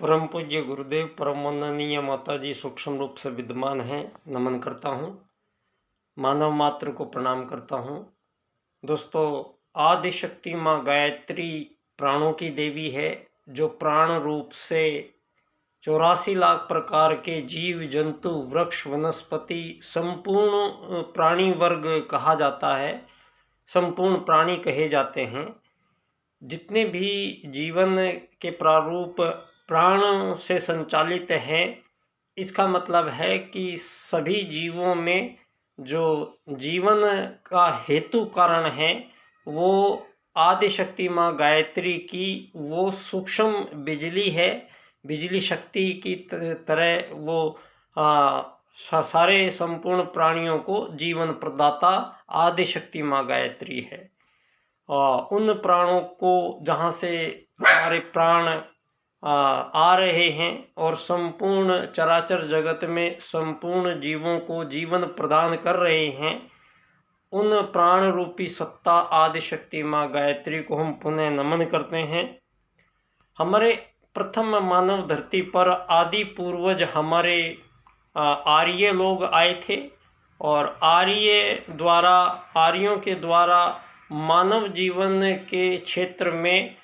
परम पूज्य गुरुदेव परम वंदनीय माता जी सूक्ष्म रूप से विद्यमान हैं। नमन करता हूँ, मानव मात्र को प्रणाम करता हूँ। दोस्तों, आदि शक्ति माँ गायत्री प्राणों की देवी है, जो प्राण रूप से 84 लाख प्रकार के जीव जंतु वृक्ष वनस्पति संपूर्ण प्राणी वर्ग कहा जाता है, संपूर्ण प्राणी कहे जाते हैं। जितने भी जीवन के प्रारूप प्राण से संचालित हैं, इसका मतलब है कि सभी जीवों में जो जीवन का हेतु कारण है वो आदि शक्ति माँ गायत्री की वो सूक्ष्म बिजली है। बिजली शक्ति की तरह वो सारे संपूर्ण प्राणियों को जीवन प्रदाता आदि शक्ति माँ गायत्री है। उन प्राणों को जहाँ से हमारे प्राण आ रहे हैं और संपूर्ण चराचर जगत में संपूर्ण जीवों को जीवन प्रदान कर रहे हैं, उन प्राण रूपी सत्ता आदि शक्ति माँ गायत्री को हम पुनः नमन करते हैं। हमारे प्रथम मानव धरती पर आदि पूर्वज हमारे आर्य लोग आए थे और आर्यों के द्वारा मानव जीवन के क्षेत्र में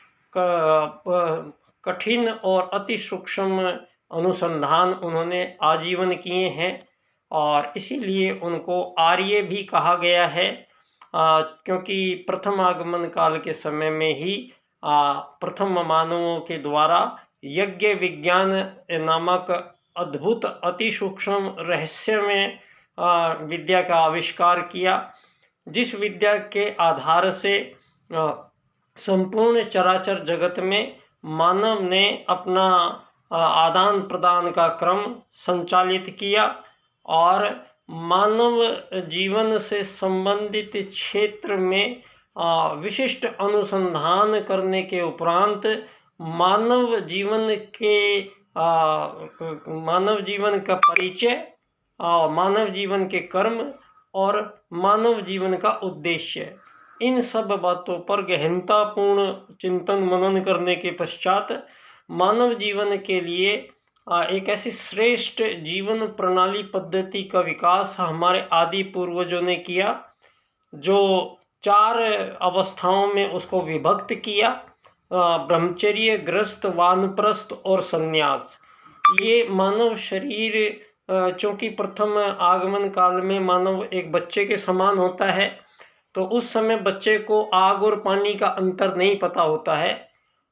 कठिन और अति सूक्ष्म अनुसंधान उन्होंने आजीवन किए हैं और इसीलिए उनको आर्य भी कहा गया है, क्योंकि प्रथम आगमन काल के समय में ही प्रथम मानवों के द्वारा यज्ञ विज्ञान नामक अद्भुत अति सूक्ष्म रहस्य में विद्या का आविष्कार किया, जिस विद्या के आधार से संपूर्ण चराचर जगत में मानव ने अपना आदान प्रदान का क्रम संचालित किया और मानव जीवन से संबंधित क्षेत्र में विशिष्ट अनुसंधान करने के उपरांत मानव जीवन का परिचय, मानव जीवन के कर्म और मानव जीवन का उद्देश्य, इन सब बातों पर गहनतापूर्ण चिंतन मनन करने के पश्चात मानव जीवन के लिए एक ऐसी श्रेष्ठ जीवन प्रणाली पद्धति का विकास हमारे आदि पूर्वजों ने किया, जो 4 अवस्थाओं में उसको विभक्त किया: ब्रह्मचर्य, गृहस्थ, वानप्रस्थ और संन्यास। ये मानव शरीर चूँकि प्रथम आगमन काल में मानव एक बच्चे के समान होता है, तो उस समय बच्चे को आग और पानी का अंतर नहीं पता होता है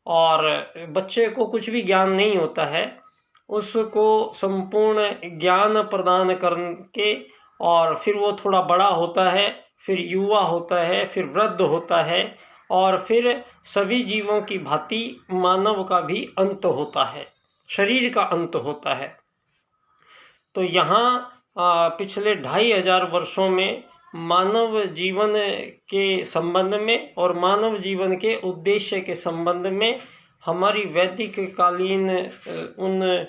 और बच्चे को कुछ भी ज्ञान नहीं होता है। उसको संपूर्ण ज्ञान प्रदान करके और फिर वो थोड़ा बड़ा होता है, फिर युवा होता है, फिर वृद्ध होता है और फिर सभी जीवों की भांति मानव का भी अंत होता है, शरीर का अंत होता है। तो यहाँ पिछले 2500 वर्षों में मानव जीवन के संबंध में और मानव जीवन के उद्देश्य के संबंध में हमारी वैदिक कालीन उन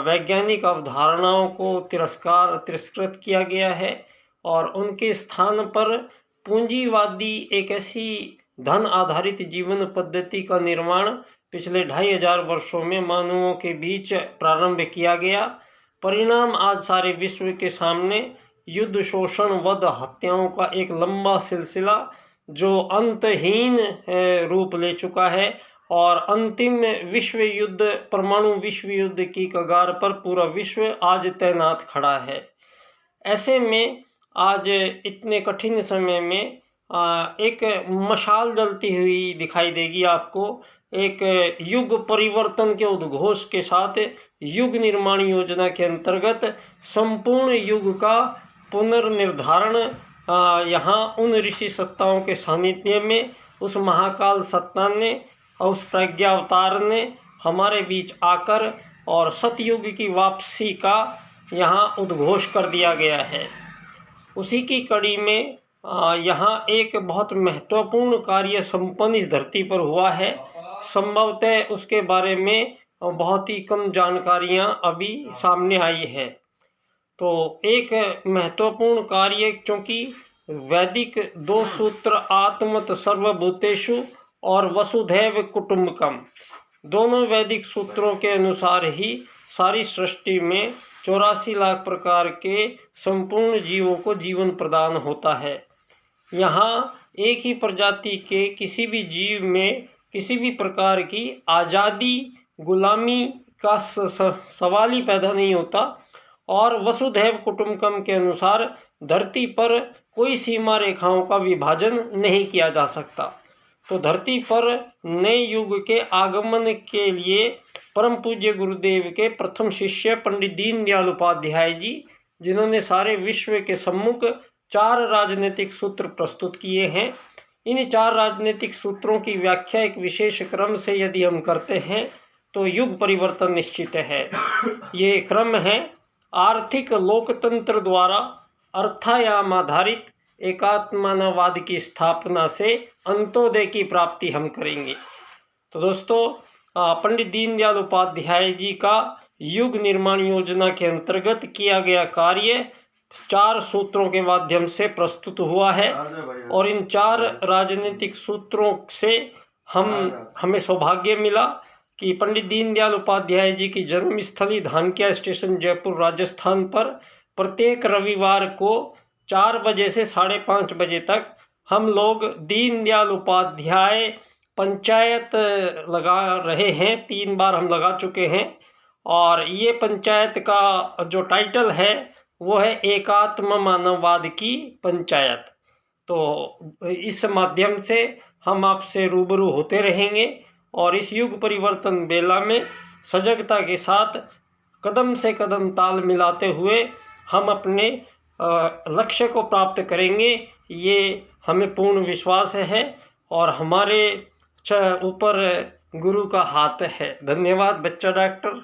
वैज्ञानिक अवधारणाओं को तिरस्कृत किया गया है और उनके स्थान पर पूंजीवादी एक ऐसी धन आधारित जीवन पद्धति का निर्माण पिछले 2500 वर्षों में मानवों के बीच प्रारंभ किया गया। परिणाम आज सारे विश्व के सामने युद्ध, शोषण, वध, हत्याओं का एक लंबा सिलसिला जो अंतहीन रूप ले चुका है और अंतिम विश्व युद्ध, परमाणु विश्व युद्ध की कगार पर पूरा विश्व आज तैनात खड़ा है। ऐसे में आज इतने कठिन समय में एक मशाल जलती हुई दिखाई देगी आपको, एक युग परिवर्तन के उद्घोष के साथ युग निर्माण योजना के अंतर्गत संपूर्ण युग का पुनर्निर्धारण यहाँ उन ऋषि सत्ताओं के सानिध्य में उस महाकाल सत्ता ने और उस प्रज्ञावतार ने हमारे बीच आकर और सतयुग की वापसी का यहाँ उद्घोष कर दिया गया है। उसी की कड़ी में यहाँ एक बहुत महत्वपूर्ण कार्य संपन्न इस धरती पर हुआ है। संभवतः उसके बारे में बहुत ही कम जानकारियाँ अभी सामने आई है। तो एक महत्वपूर्ण कार्य, क्योंकि वैदिक 2 सूत्र आत्मत सर्वभूतेषु और वसुधैव कुटुंबकम, दोनों वैदिक सूत्रों के अनुसार ही सारी सृष्टि में 84 लाख प्रकार के संपूर्ण जीवों को जीवन प्रदान होता है। यहाँ एक ही प्रजाति के किसी भी जीव में किसी भी प्रकार की आज़ादी गुलामी का सवाल ही पैदा नहीं होता और वसुधैव कुटुंबकम के अनुसार धरती पर कोई सीमा रेखाओं का विभाजन नहीं किया जा सकता। तो धरती पर नए युग के आगमन के लिए परम पूज्य गुरुदेव के प्रथम शिष्य पंडित दीनदयाल उपाध्याय जी, जिन्होंने सारे विश्व के सम्मुख 4 राजनीतिक सूत्र प्रस्तुत किए हैं। इन 4 राजनीतिक सूत्रों की व्याख्या एक विशेष क्रम से यदि हम करते हैं तो युग परिवर्तन निश्चित है। ये क्रम है आर्थिक लोकतंत्र द्वारा अर्थायाम आधारित एकात्मवाद की स्थापना से अंत्योदय की प्राप्ति हम करेंगे। तो दोस्तों, पंडित दीनदयाल उपाध्याय जी का युग निर्माण योजना के अंतर्गत किया गया कार्य 4 सूत्रों के माध्यम से प्रस्तुत हुआ है और इन 4 राजनीतिक सूत्रों से हमें सौभाग्य मिला कि पंडित दीनदयाल उपाध्याय जी की जन्मस्थली धानक्या स्टेशन जयपुर राजस्थान पर प्रत्येक रविवार को 4 बजे से 5:30 बजे तक हम लोग दीनदयाल उपाध्याय पंचायत लगा रहे हैं। 3 बार हम लगा चुके हैं और ये पंचायत का जो टाइटल है वो है एकात्म मानववाद की पंचायत। तो इस माध्यम से हम आपसे रूबरू होते रहेंगे और इस युग परिवर्तन बेला में सजगता के साथ कदम से कदम ताल मिलाते हुए हम अपने लक्ष्य को प्राप्त करेंगे, ये हमें पूर्ण विश्वास है और हमारे ऊपर गुरु का हाथ है। धन्यवाद बच्चा डॉक्टर।